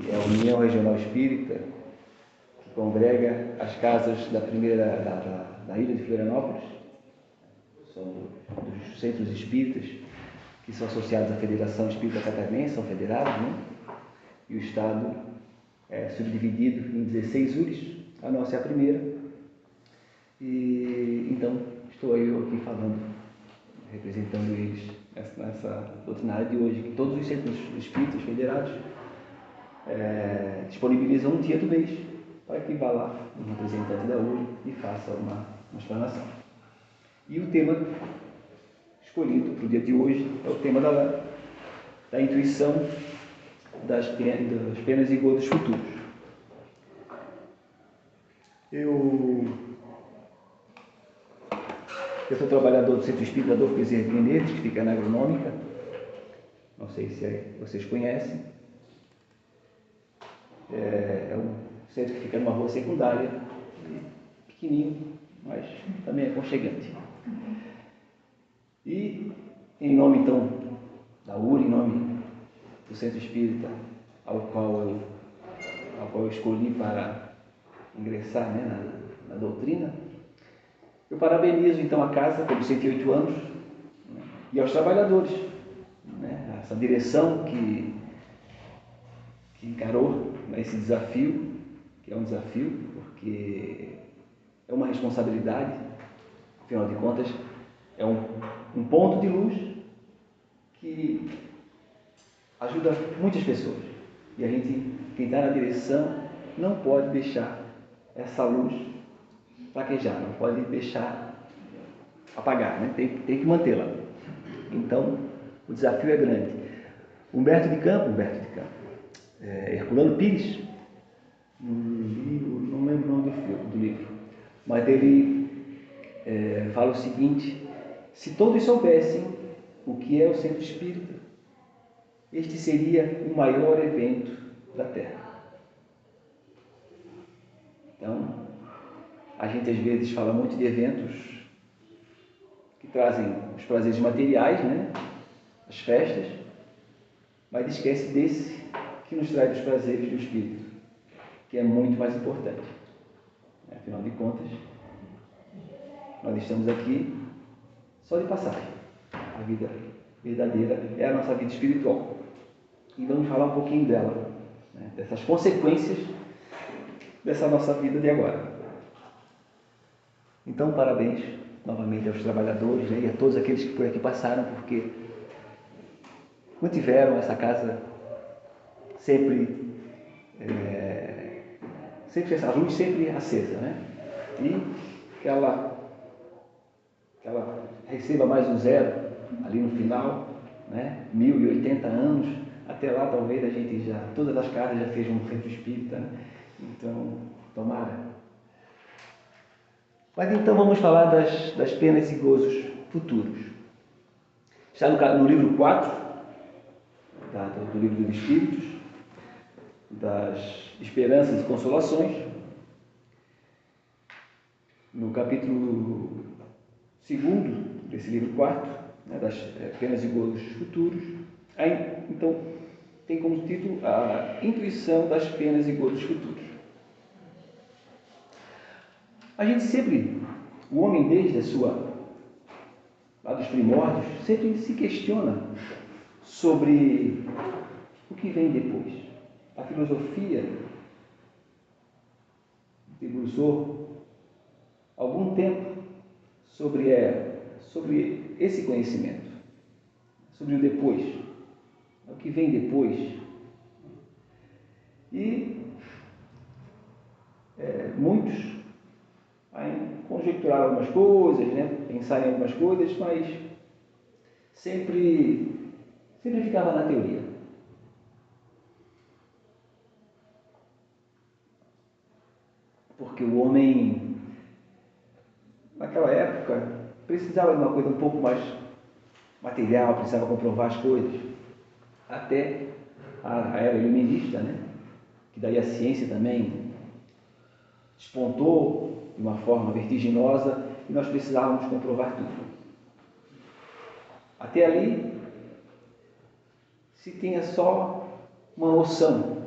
é a União Regional Espírita, que congrega as casas da ilha de Florianópolis. São dos centros espíritas que são associados à Federação Espírita Catarinense, são federados, né? E o Estado é subdividido em 16 URIs, a nossa é a primeira. E então estou eu aqui falando, representando eles nessa doutrinária de hoje, que todos os centros espíritas federados disponibilizam um dia do mês para que vá lá um representante da URI e faça uma explanação. E o tema escolhido para o dia de hoje é o tema da intuição das penas e gozos futuros. Eu sou trabalhador do Centro Espírita Adolfo Bezerra de Menezes, que fica na Agronômica. Não sei se vocês conhecem. É um centro que fica numa rua secundária, pequenininho, mas também é aconchegante. E, em nome, então, da URI, em nome do Centro Espírita, ao qual eu escolhi para ingressar, né, na doutrina, eu parabenizo, então, a casa pelos 108 anos, né, e aos trabalhadores, né, essa direção que encarou, né, esse desafio, que é um desafio, porque é uma responsabilidade, afinal de contas, é um ponto de luz que ajuda muitas pessoas. E a gente, quem está na direção, não pode deixar essa luz fraquejar, não pode deixar apagar, né? Tem que mantê-la. Então, o desafio é grande. Humberto de Campos, Herculano Pires, não lembro o nome do livro, mas ele fala o seguinte: se todos soubessem o que é o Centro Espírita, este seria o maior evento da Terra. Então, a gente às vezes fala muito de eventos que trazem os prazeres materiais, né? As festas, mas esquece desse que nos traz os prazeres do Espírito, que é muito mais importante. Afinal de contas, nós estamos aqui só de passagem. A vida verdadeira é a nossa vida espiritual. E vamos falar um pouquinho dela, né? Dessas consequências dessa nossa vida de agora. Então, parabéns novamente aos trabalhadores, né, e a todos aqueles que por aqui passaram, porque mantiveram essa casa sempre essa luz sempre acesa, né? E que ela receba mais um zero ali no final, né? 1080 anos, até lá talvez a gente todas as casas já sejam um centro espírita, né? Então, tomara. Mas então vamos falar das penas e gozos futuros. Está no livro 4, do livro dos Espíritos, das Esperanças e Consolações, no capítulo 2 desse livro 4, né, das penas e gozos futuros. Aí, então, tem como título a intuição das penas e gozos futuros. A gente sempre, o homem desde lá dos primórdios, sempre se questiona sobre o que vem depois. A filosofia debruçou algum tempo sobre esse conhecimento, sobre o depois, o que vem depois. E muitos conjecturaram algumas coisas, né? Pensaram em algumas coisas, mas sempre ficava na teoria. Porque o homem, naquela época, precisava de uma coisa um pouco mais material, precisava comprovar as coisas. Até a era iluminista, né? Que daí a ciência também despontou de uma forma vertiginosa e nós precisávamos comprovar tudo. Até ali se tinha só uma noção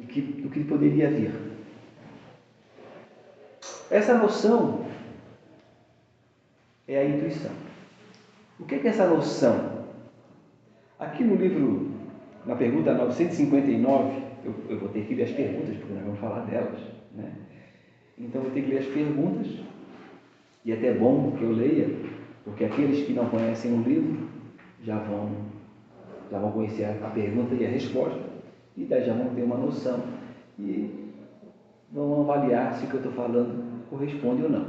do que poderia vir. Essa noção é a intuição. O que é essa noção? Aqui no livro, na pergunta 959, eu vou ter que ler as perguntas, porque nós vamos falar delas, né? Então, eu vou ter que ler as perguntas, e é até bom que eu leia, porque aqueles que não conhecem o livro já vão conhecer a pergunta e a resposta, e daí já vão ter uma noção, e vão avaliar se o que eu estou falando corresponde ou não.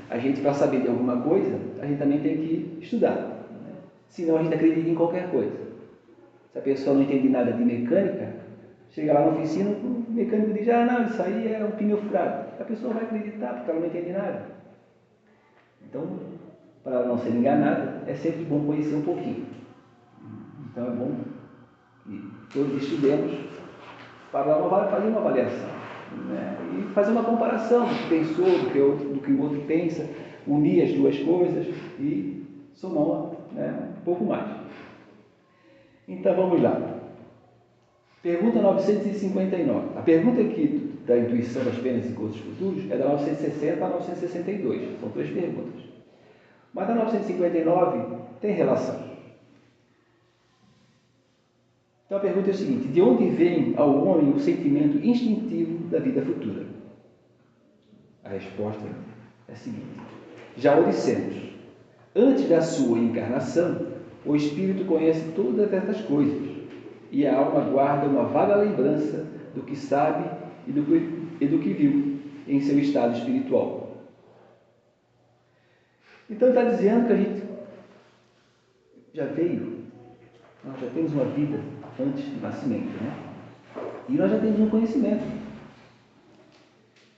A gente para saber de alguma coisa, a gente também tem que estudar, né? Senão a gente acredita em qualquer coisa. Se a pessoa não entende nada de mecânica, chega lá na oficina, o mecânico diz, não, isso aí é um pneu furado. A pessoa vai acreditar, porque ela não entende nada. Então, para ela não ser enganada, é sempre bom conhecer um pouquinho. Então, é bom que todos estudemos para fazer uma avaliação, né? E fazer uma comparação do que pensou, do que o outro pensa, unir as duas coisas e somar, né, um pouco mais. Então, vamos lá. Pergunta 959. A pergunta aqui da intuição das penas e gozos futuros é da 960 a 962. São 3 perguntas. Mas da 959 tem relação. Então a pergunta é a seguinte: de onde vem ao homem o sentimento instintivo da vida futura? A resposta é a seguinte: já o dissemos. Antes da sua encarnação, o espírito conhece todas essas coisas, e a alma guarda uma vaga lembrança do que sabe e do que viu em seu estado espiritual. Então está dizendo que a gente já veio, nós já temos uma vida antes do nascimento, né? E nós já temos um conhecimento.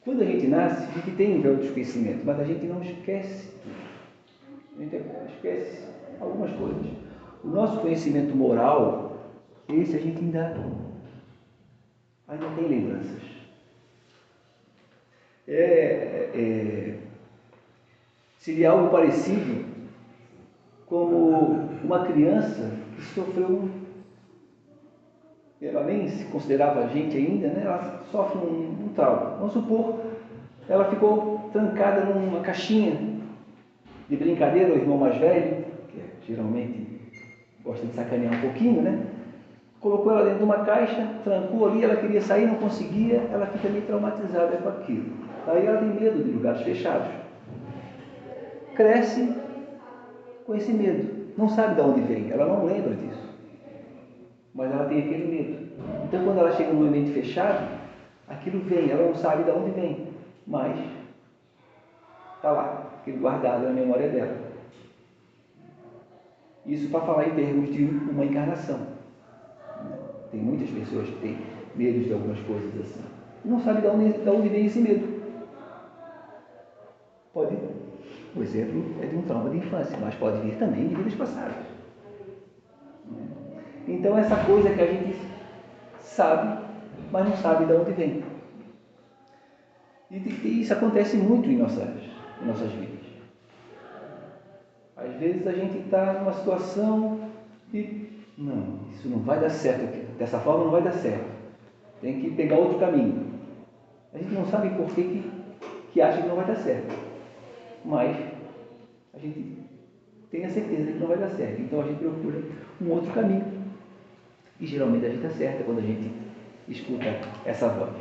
Quando a gente nasce, a gente tem um véu de desconhecimento, mas a gente não esquece. A gente esquece algumas coisas. O nosso conhecimento moral, esse a gente ainda tem lembranças. Seria algo parecido como uma criança que sofreu, ela nem se considerava gente ainda, né? Ela sofre um trauma. Vamos supor, ela ficou trancada numa caixinha de brincadeira, o irmão mais velho, que geralmente gosta de sacanear um pouquinho, né? Colocou ela dentro de uma caixa, trancou ali, ela queria sair, não conseguia, ela fica meio traumatizada com aquilo. Aí ela tem medo de lugares fechados. Cresce com esse medo. Não sabe de onde vem, ela não lembra disso. Mas ela tem aquele medo. Então, quando ela chega num ambiente fechado, aquilo vem, ela não sabe de onde vem, mas está lá, aquilo guardado na memória dela. Isso para falar em termos de uma encarnação. Tem muitas pessoas que têm medo de algumas coisas assim. Não sabe de onde vem esse medo. O exemplo é de um trauma de infância, mas pode vir também de vidas passadas. Então, essa coisa que a gente sabe, mas não sabe de onde vem. E isso acontece muito em nossas vidas. Às vezes a gente está numa situação e não, isso não vai dar certo aqui. Dessa forma não vai dar certo. Tem que pegar outro caminho. A gente não sabe por que acha que não vai dar certo. Mas a gente tem a certeza de que não vai dar certo. Então a gente procura um outro caminho. E geralmente a gente acerta quando a gente escuta essa voz.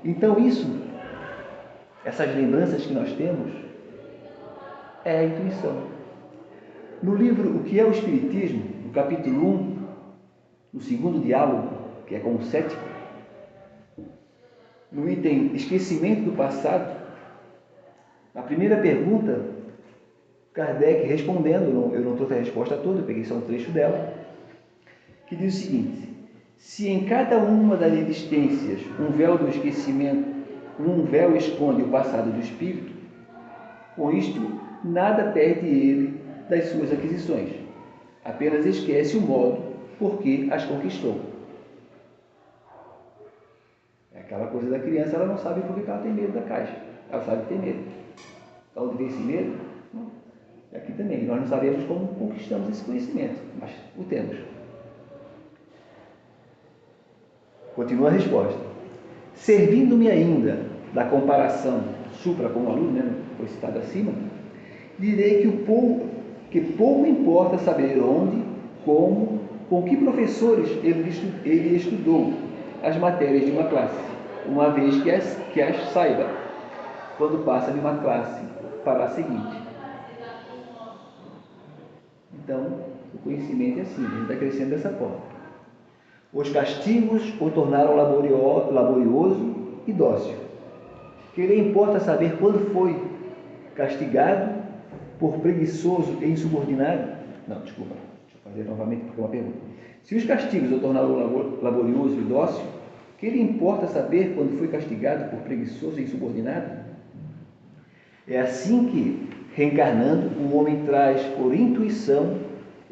Então essas lembranças que nós temos, é a intuição. No livro O que é o Espiritismo, no capítulo 1, no segundo diálogo, que é com o cético, no item Esquecimento do Passado, a primeira pergunta, Kardec respondendo, eu não trouxe a resposta toda, eu peguei só um trecho dela, que diz o seguinte: se em cada uma das existências um véu do esquecimento, um véu esconde o passado do espírito, com isto nada perde ele das suas aquisições, apenas esquece o modo por que as conquistou. É aquela coisa da criança, ela não sabe por que ela tem medo da caixa, ela sabe que tem medo. De onde vem esse medo? Aqui também, nós não sabemos como conquistamos esse conhecimento, mas o temos. Continua a resposta. Servindo-me ainda da comparação supra com o aluno, né, foi citado acima, direi que pouco importa saber onde, como, com que professores ele estudou as matérias de uma classe, uma vez que as saiba, quando passa de uma classe para a seguinte. Então, o conhecimento é assim, ele está crescendo dessa forma. Os castigos o tornaram laborioso e dócil. Que lhe importa saber quando foi castigado por preguiçoso e insubordinado? Não, desculpa, deixa eu fazer novamente porque é uma pergunta. Se os castigos o tornaram laborioso e dócil, que lhe importa saber quando foi castigado por preguiçoso e insubordinado? É assim que, reencarnando, o homem traz por intuição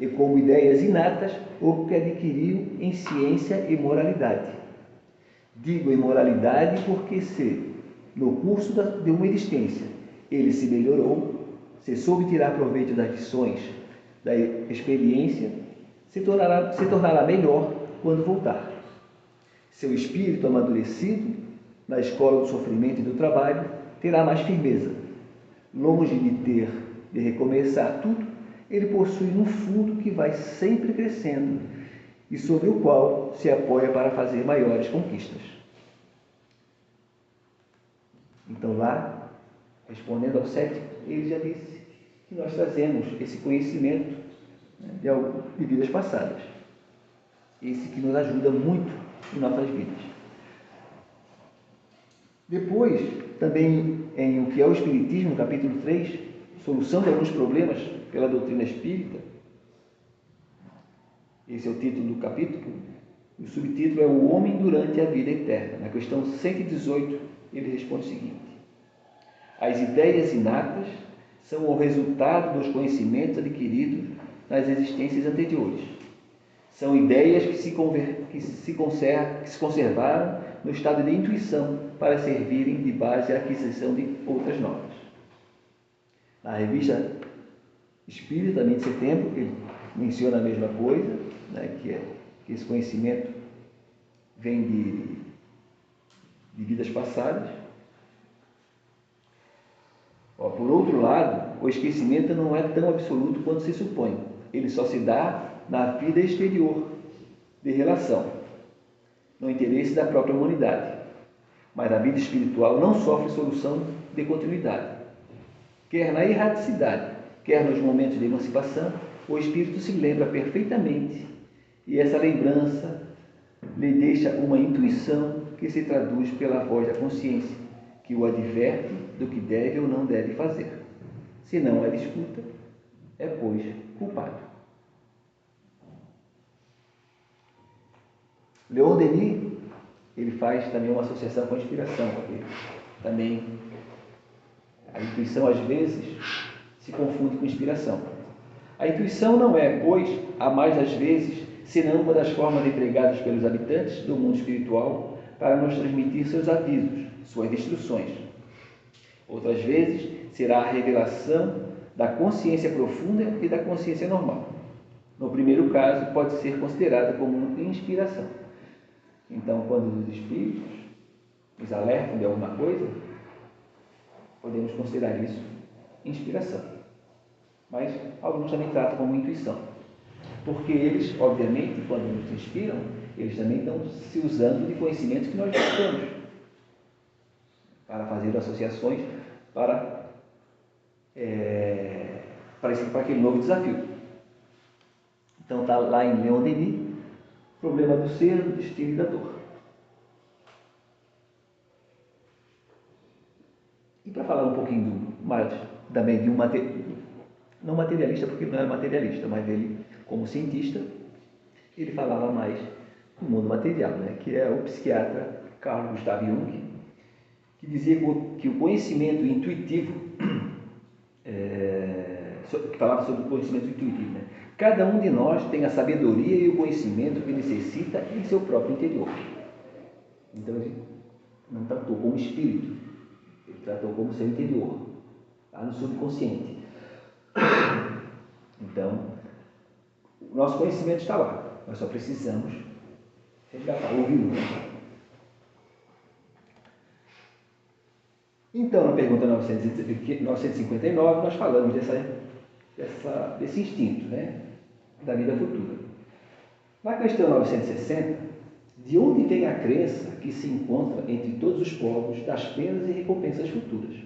e como ideias inatas o que adquiriu em ciência e moralidade. Digo imoralidade porque se, no curso de uma existência, ele se melhorou, se soube tirar proveito das lições da experiência, se tornará melhor quando voltar. Seu espírito amadurecido, na escola do sofrimento e do trabalho, terá mais firmeza. Longe de recomeçar tudo, ele possui um fundo que vai sempre crescendo e sobre o qual se apoia para fazer maiores conquistas. Então lá, respondendo ao cético, ele já disse que nós trazemos esse conhecimento, né, de vidas passadas. Esse que nos ajuda muito em nossas vidas. Depois, também em O que é o Espiritismo, capítulo 3, Solução de alguns problemas pela doutrina espírita. Esse é o título do capítulo. O subtítulo é O Homem durante a Vida Eterna. Na questão 118, ele responde o seguinte: as ideias inatas são o resultado dos conhecimentos adquiridos nas existências anteriores. São ideias que se conservaram no estado de intuição para servirem de base à aquisição de outras novas. Na revista Espírita, também de setembro, ele menciona a mesma coisa, né, que esse conhecimento vem de vidas passadas. Por outro lado, o esquecimento não é tão absoluto quanto se supõe. Ele só se dá na vida exterior de relação, no interesse da própria humanidade. Mas a vida espiritual não sofre solução de continuidade. Quer na erraticidade, quer nos momentos de emancipação, o espírito se lembra perfeitamente e essa lembrança lhe deixa uma intuição que se traduz pela voz da consciência, que o adverte do que deve ou não deve fazer. Se não ela escuta, é, pois, culpado. Leon Denis, ele faz também uma associação com a inspiração, porque também a intuição, às vezes, se confunde com inspiração. A intuição não é, pois, a mais das vezes, senão uma das formas empregadas pelos habitantes do mundo espiritual para nos transmitir seus avisos, suas instruções. Outras vezes, será a revelação da consciência profunda e da consciência normal. No primeiro caso, pode ser considerada como uma inspiração. Então, quando os espíritos nos alertam de alguma coisa, podemos considerar isso inspiração. Mas alguns também tratam como intuição. Porque eles, obviamente, quando nos inspiram, eles também estão se usando de conhecimentos que nós já temos para fazer associações para aquele novo desafio. Então está lá em Leon Denis, problema do ser, do destino e da dor. E para falar um pouquinho mais também de um não materialista, porque ele não era materialista, mas ele, como cientista, ele falava mais do mundo material, né? Que é o psiquiatra Carl Gustav Jung, que dizia que o conhecimento intuitivo, que falava sobre o conhecimento intuitivo, né? Cada um de nós tem a sabedoria e o conhecimento que necessita em seu próprio interior. Então ele não tratou como espírito, ele tratou como seu interior, lá no subconsciente. Então, o nosso conhecimento está lá, nós só precisamos resgatar, ouvi-lo, né? Então, na pergunta 959, nós falamos desse instinto, né, da vida futura. Na questão 960, de onde vem a crença que se encontra entre todos os povos das penas e recompensas futuras?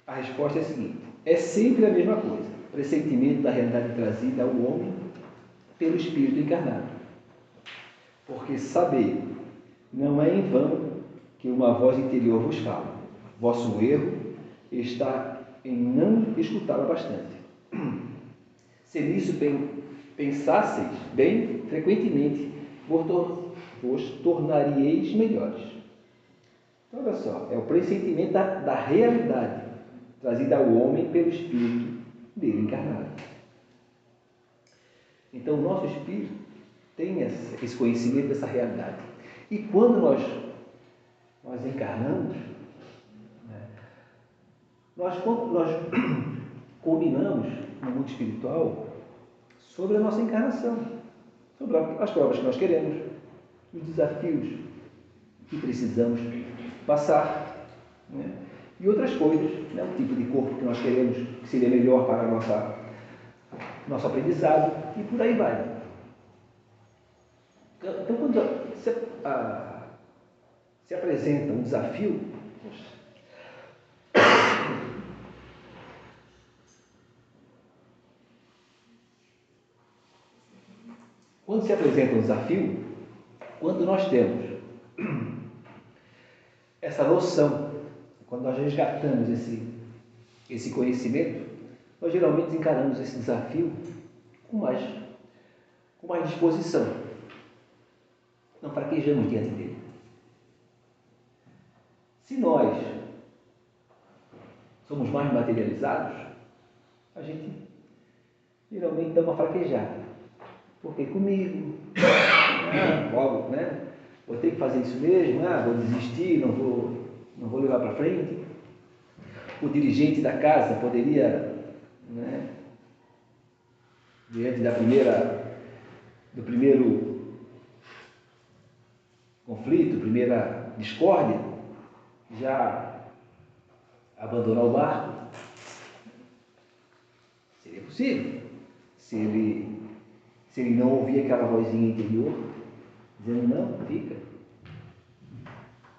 A resposta é a seguinte: é sempre a mesma coisa, pressentimento da realidade trazida ao homem pelo espírito encarnado. Porque saber, não é em vão que uma voz interior vos fala. Vosso erro está em não escutá-la bastante. Se nisso pensasseis bem, frequentemente vos tornaríeis melhores. Então, olha só, é o pressentimento da realidade trazida ao homem pelo espírito dele encarnado. Então, o nosso espírito tem esse conhecimento dessa realidade. E quando nós encarnamos, né, nós combinamos no mundo espiritual sobre a nossa encarnação, sobre as provas que nós queremos, os desafios que precisamos passar, né, e outras coisas, né, o tipo de corpo que nós queremos, que seria melhor para nosso aprendizado, e por aí vai. Então, quando se apresenta um desafio, quando nós temos essa noção, quando nós resgatamos esse conhecimento, nós geralmente encaramos esse desafio com mais disposição. Não fraquejamos diante dele. Se nós somos mais materializados, a gente geralmente dá uma fraquejada. Porque comigo, logo, né? Vou ter que fazer isso mesmo, vou desistir, não vou levar para frente. O dirigente da casa poderia, né, diante do primeiro conflito, primeira discórdia, já abandonar o barco. Seria possível, se ele não ouvir aquela vozinha interior, dizendo: não, fica.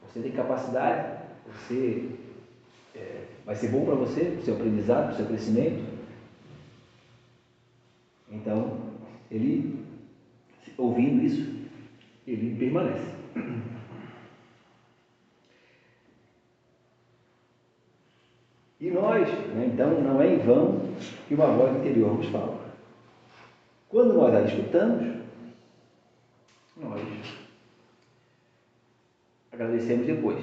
Você tem capacidade, vai ser bom para você, para o seu aprendizado, para o seu crescimento. Então, ele, ouvindo isso, ele permanece. E nós, né, então, não é em vão que uma voz interior nos fala. Quando nós a escutamos, nós agradecemos depois.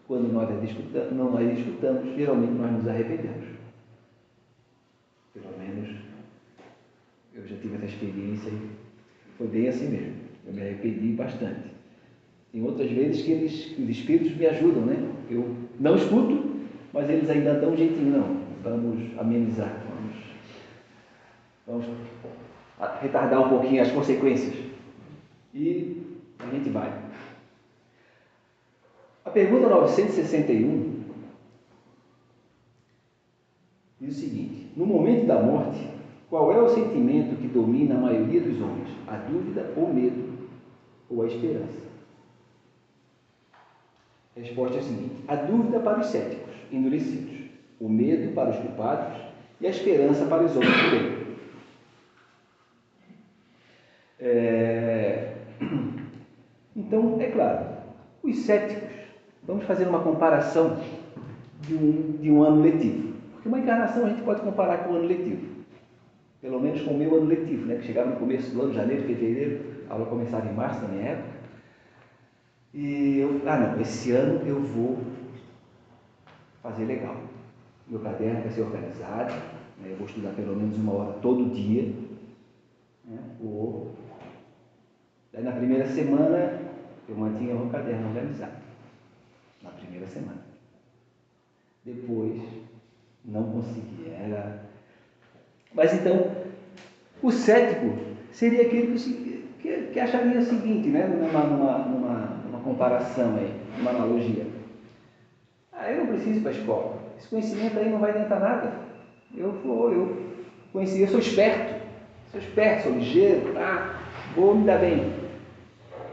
Quando nós não a escutamos, geralmente nós nos arrependemos. Pelo menos eu já tive essa experiência e foi bem assim mesmo. Eu me arrependi bastante. Tem outras vezes que os espíritos me ajudam, né? Eu não escuto, mas eles ainda dão um jeitinho. Não, vamos amenizar, vamos retardar um pouquinho as consequências. E a gente vai. A pergunta 961 diz o seguinte: no momento da morte, qual é o sentimento que domina a maioria dos homens? A dúvida, ou o medo, ou a esperança? A resposta é a seguinte: a dúvida para os céticos, endurecidos, o medo para os culpados e a esperança para os homens do bem. Então, é claro, os céticos, vamos fazer uma comparação de um ano letivo, porque uma encarnação a gente pode comparar com o ano letivo, pelo menos com o meu ano letivo, né, que chegava no começo do ano, janeiro, fevereiro, a aula começava em março, na minha época, e esse ano eu vou fazer legal, meu caderno vai ser organizado, né, eu vou estudar pelo menos 1 hora todo dia, né, Daí, na primeira semana, eu mantinha o caderno organizado. Na primeira semana. Depois, não conseguia. Mas então, o cético seria aquele que acharia o seguinte, né, numa comparação aí, numa analogia. Eu não preciso ir para a escola. Esse conhecimento aí não vai adiantar nada. Eu sou esperto, sou ligeiro, vou me dar bem.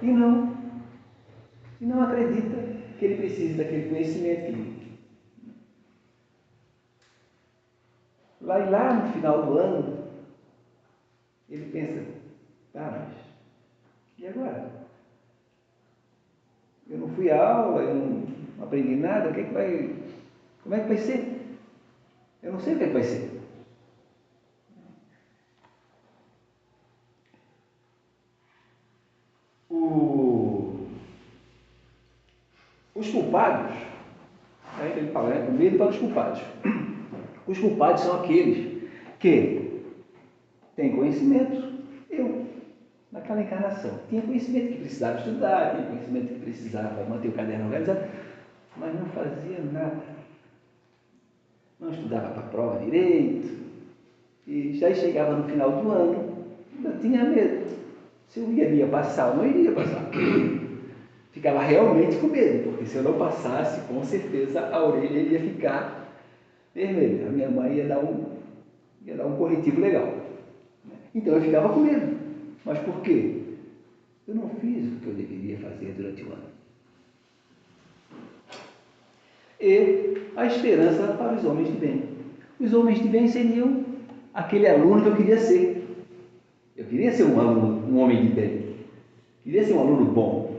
E não acredita que ele precisa daquele conhecimento que ele... Lá no final do ano, ele pensa, mas e agora? Eu não fui à aula, eu não aprendi nada, como é que vai ser? Eu não sei o que vai ser. Os culpados, aí ele fala, né, com medo para os culpados. Os culpados são aqueles que têm conhecimento. Eu, naquela encarnação, tinha conhecimento que precisava estudar, tinha conhecimento que precisava manter o caderno organizado, mas não fazia nada. Não estudava para a prova direito, e já chegava no final do ano, eu tinha medo. Se eu iria passar ou não iria passar. Ficava realmente com medo, porque se eu não passasse, com certeza a orelha ia ficar vermelha. A minha mãe ia dar um corretivo legal. Então eu ficava com medo. Mas por quê? Eu não fiz o que eu deveria fazer durante o ano. E a esperança para os homens de bem. Os homens de bem seriam aquele aluno que eu queria ser. Eu queria ser um homem de bem. Queria ser um aluno bom.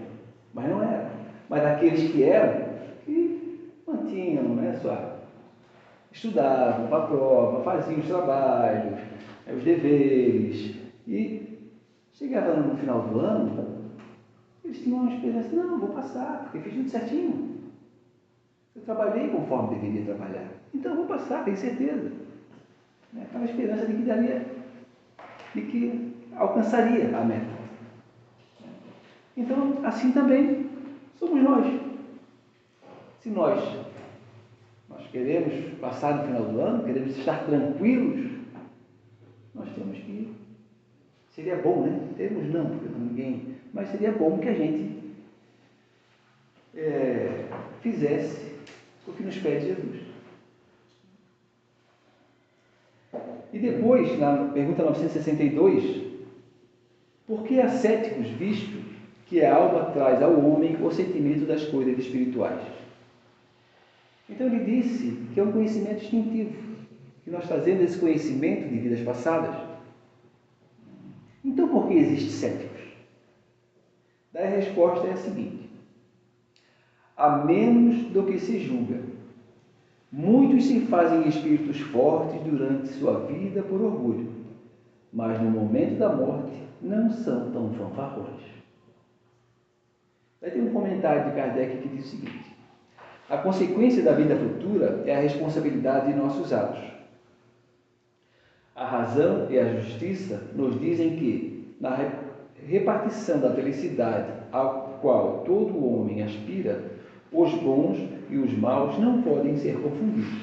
Mas não era. Mas daqueles que eram, que mantinham, né, estudavam para a prova, faziam os trabalhos, os deveres, e chegava no final do ano, eles tinham uma esperança, não, vou passar, porque fiz tudo certinho. Eu trabalhei conforme deveria trabalhar. Então eu vou passar, tenho certeza. Aquela esperança de que alcançaria a meta. Então, assim também somos nós. Se nós queremos passar no final do ano, queremos estar tranquilos, nós temos que... Seria bom, né? Temos não, porque ninguém... Mas seria bom que a gente fizesse o que nos pede Jesus. E depois, na pergunta 962, por que há céticos visto que a alma traz ao homem o sentimento das coisas espirituais? Então ele disse que é um conhecimento instintivo, que nós trazemos esse conhecimento de vidas passadas. Então por que existem céticos? Daí a resposta é a seguinte: a menos do que se julga, muitos se fazem espíritos fortes durante sua vida por orgulho, mas no momento da morte não são tão fanfarrões. Aí tem um comentário de Kardec que diz o seguinte: a consequência da vida futura é a responsabilidade de nossos atos. A razão e a justiça nos dizem que, na repartição da felicidade ao qual todo homem aspira, os bons e os maus não podem ser confundidos.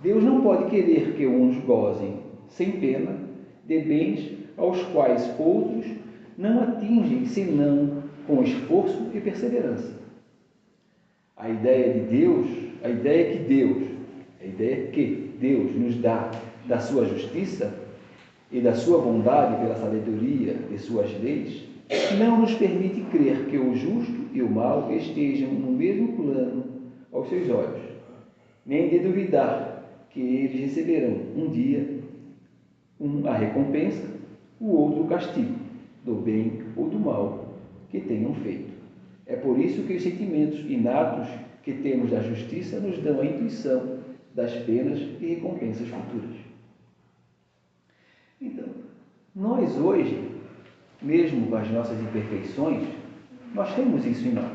Deus não pode querer que uns gozem, sem pena, de bens aos quais outros não atingem senão com esforço e perseverança. A ideia que Deus nos dá da sua justiça e da sua bondade pela sabedoria de suas leis, não nos permite crer que o justo e o mal estejam no mesmo plano aos seus olhos, nem de duvidar que eles receberão um dia a recompensa, o outro o castigo, do bem ou do mal que tenham feito. É por isso que os sentimentos inatos que temos da justiça nos dão a intuição das penas e recompensas futuras. Então, nós hoje, mesmo com as nossas imperfeições, nós temos isso em nós.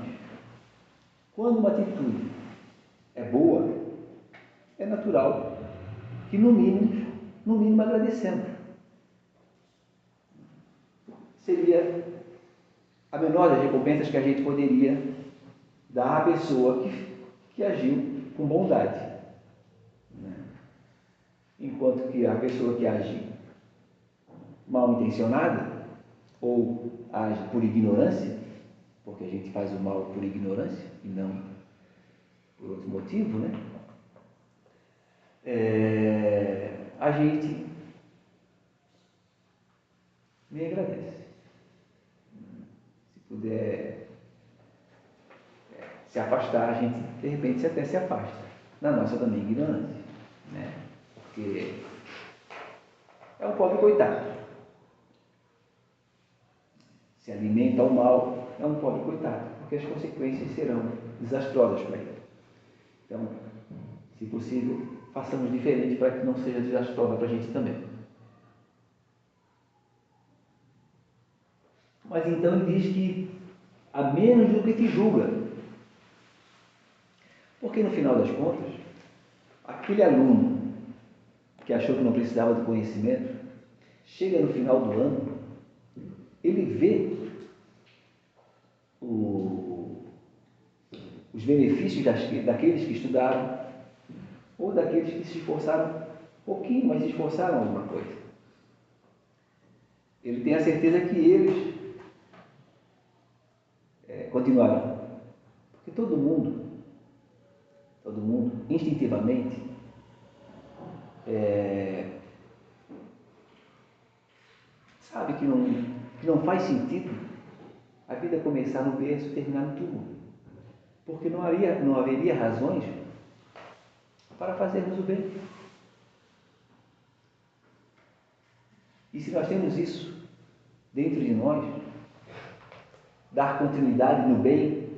Quando uma atitude é boa, é natural que no mínimo agradecemos. Seria a menor das recompensas que a gente poderia dar à pessoa que agiu com bondade. Enquanto que a pessoa que age mal intencionada, ou age por ignorância, porque a gente faz o mal por ignorância e não por outro motivo, né? A gente me agradece. Se puder se afastar, a gente de repente até se afasta. Na nossa também ignorância, né? Porque é um pobre coitado. Se alimenta ao mal, é um pobre coitado, porque as consequências serão desastrosas para ele. Então, se possível, façamos diferente para que não seja desastrosa para a gente também. Mas então ele diz que a menos do que te julga. Porque no final das contas, aquele aluno que achou que não precisava do conhecimento, chega no final do ano, ele vê os benefícios daqueles que estudaram, ou daqueles que se esforçaram um pouquinho, mas se esforçaram alguma coisa. Ele tem a certeza que eles continuarão. Porque todo mundo, instintivamente, sabe que não faz sentido a vida começar no berço e terminar no túmulo. Porque não haveria razões para fazermos o bem. E se nós temos isso dentro de nós, dar continuidade no bem,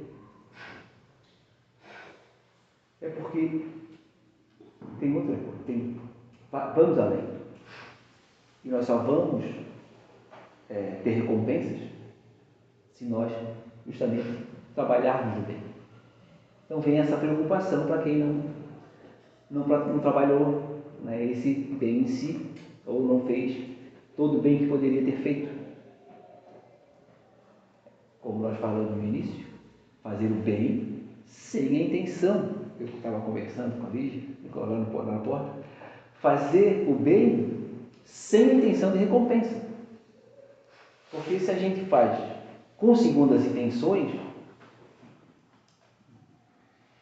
é porque tem outra coisa, vamos além. E nós só vamos ter recompensas se nós justamente trabalharmos no bem. Então vem essa preocupação para quem não trabalhou, né, esse bem em si, ou não fez todo o bem que poderia ter feito. Como nós falamos no início, fazer o bem sem a intenção. Eu estava conversando com a Lígia, me colocando na porta. Fazer o bem sem a intenção de recompensa. Porque se a gente faz com segundas intenções,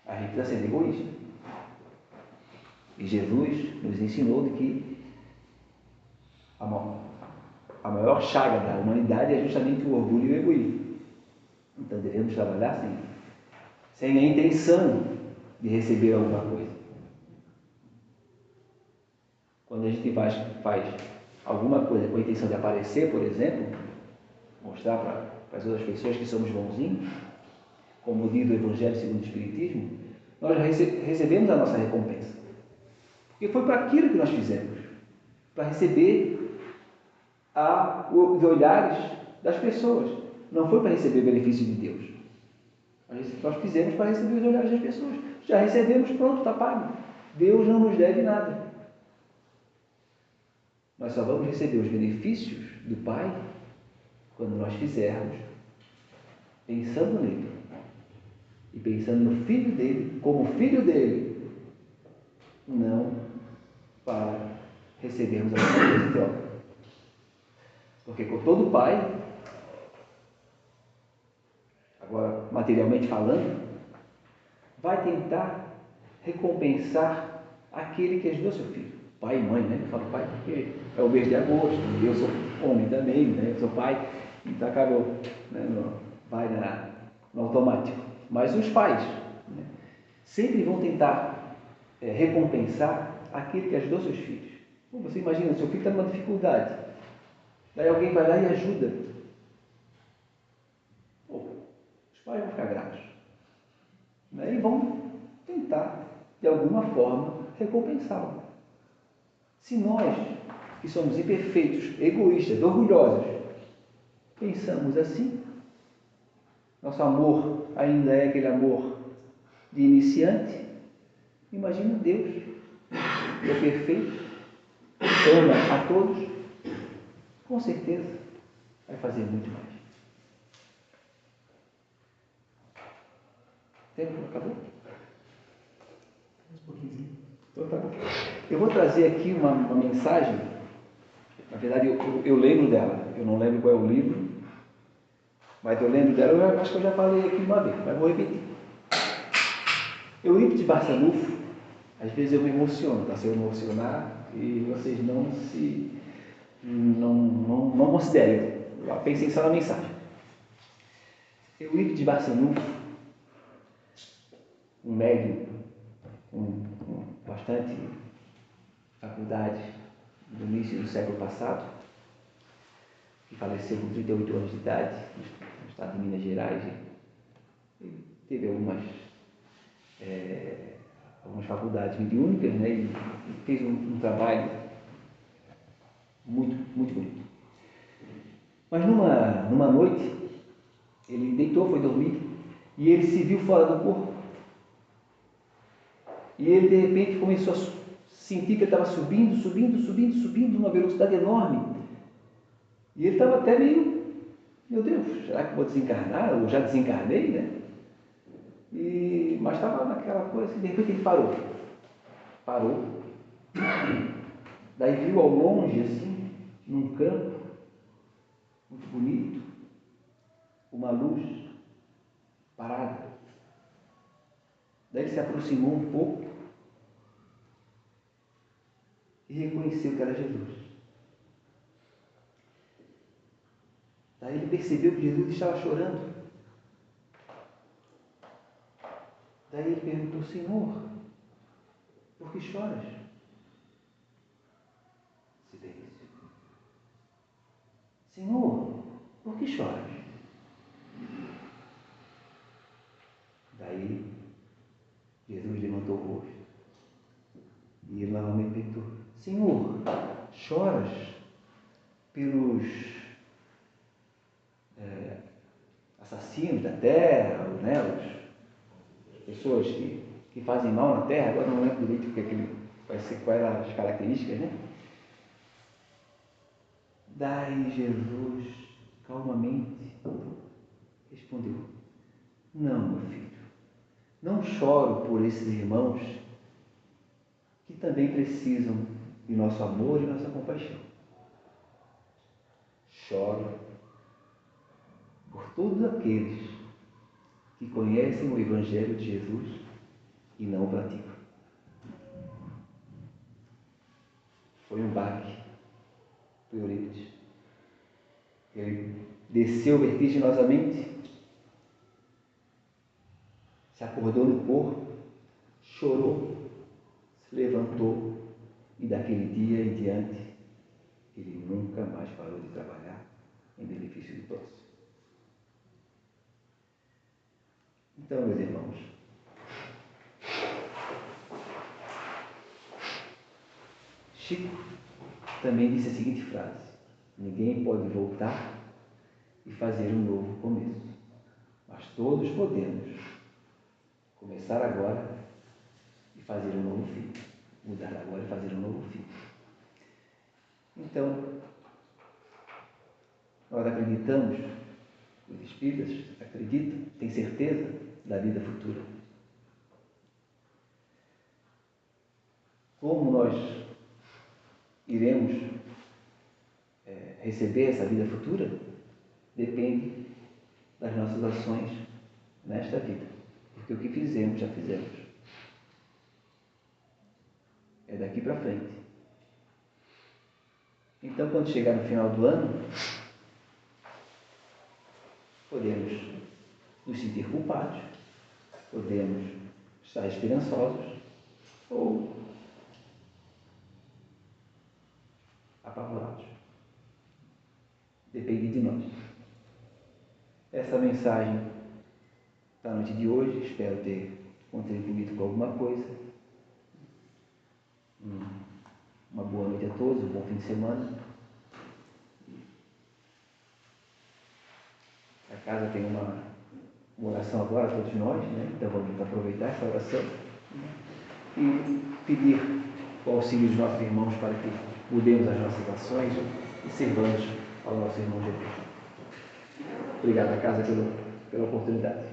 a gente está sendo egoísta. E Jesus nos ensinou de que a maior chaga da humanidade é justamente o orgulho e o egoísmo. Então devemos trabalhar sem a intenção de receber alguma coisa. Quando a gente faz alguma coisa com a intenção de aparecer, por exemplo, mostrar para as outras pessoas que somos bonzinhos, como diz o Evangelho segundo o Espiritismo, nós já recebemos a nossa recompensa. Porque foi para aquilo que nós fizemos, para receber os olhares das pessoas. Não foi para receber o benefício de Deus. Nós fizemos para receber os olhares das pessoas. Já recebemos, pronto, está pago. Deus não nos deve nada. Nós só vamos receber os benefícios do Pai quando nós fizermos pensando nele e pensando no Filho dele como Filho dele, não para recebermos alguma coisa em troca. Porque com todo pai, agora materialmente falando, vai tentar recompensar aquele que ajudou seu filho. Pai e mãe, né? Eu falo pai porque é o mês de agosto, e eu sou homem também, né? Eu sou pai, então acabou, né? Vai no automático. Mas os pais, né, sempre vão tentar recompensar aquele que ajudou seus filhos. Você imagina, seu filho está numa dificuldade, daí alguém vai lá e ajuda. Os pais vão ficar gratos, né? E vão tentar, de alguma forma, recompensá-lo. Se nós, que somos imperfeitos, egoístas, orgulhosos, pensamos assim, nosso amor ainda é aquele amor de iniciante, imagina Deus, que é perfeito, ama a todos, com certeza vai fazer muito mais. Tempo acabou? Então tá bom. Eu vou trazer aqui uma mensagem, na verdade eu lembro dela, eu não lembro qual é o livro, Mas eu lembro dela, eu acho que eu já falei aqui uma vez, mas vou repetir. Eurípides Barçanufo, às vezes eu me emociono, tá? Se eu emocionar, e vocês não considerem. Pensem só na mensagem. Eurípides Barçanufo, um médium com bastante faculdade no início do século passado, que faleceu com 38 anos de idade, no estado de Minas Gerais. Ele teve algumas faculdades mediúnicas, né? E fez um trabalho muito, muito bonito. Mas numa noite, ele deitou, foi dormir, e ele se viu fora do corpo. E ele, de repente, começou a sentir que ele estava subindo, numa velocidade enorme. E ele estava até meio, meu Deus, será que vou desencarnar? Eu já desencarnei, né? Mas estava naquela coisa, de repente ele parou, daí viu ao longe, assim, num campo muito bonito, uma luz parada. Daí ele se aproximou um pouco e reconheceu que era Jesus. Daí ele percebeu que Jesus estava chorando. Daí ele perguntou: Senhor, por que choras? Silêncio. Senhor, por que choras? Daí Jesus levantou o rosto e ele novamente perguntou: Senhor, choras pelos assassinos da terra, né, as pessoas que fazem mal na terra? Agora não lembro direito quais eram as características, né? Daí Jesus calmamente respondeu: Não, meu filho, não choro por esses irmãos que também precisam de nosso amor e nossa compaixão. Choro por todos aqueles que conhecem o Evangelho de Jesus e não o praticam. Foi um baque para Eurípides. Ele desceu vertiginosamente, se acordou no corpo, chorou, se levantou e daquele dia em diante ele nunca mais parou de trabalhar em benefício do próximo. Então, meus irmãos, Chico também disse a seguinte frase: ninguém pode voltar e fazer um novo começo, mas todos podemos começar agora e fazer um novo fim. Mudar agora e fazer um novo fim. Então, nós acreditamos, os espíritas acreditam, têm certeza da vida futura. Como nós iremos receber essa vida futura depende das nossas ações nesta vida, porque o que fizemos, já fizemos. É daqui para frente. Então, quando chegar no final do ano, podemos nos sentir culpados, podemos estar esperançosos ou apavorados. Depende de nós. Essa mensagem da noite de hoje, espero ter contribuído com alguma coisa. Uma boa noite a todos, um bom fim de semana. A casa tem uma oração agora, todos nós, né? Então vamos aproveitar essa oração e pedir o auxílio dos nossos irmãos para que mudemos as nossas ações e servamos ao nosso irmão Jesus. Obrigado, a casa, pela oportunidade.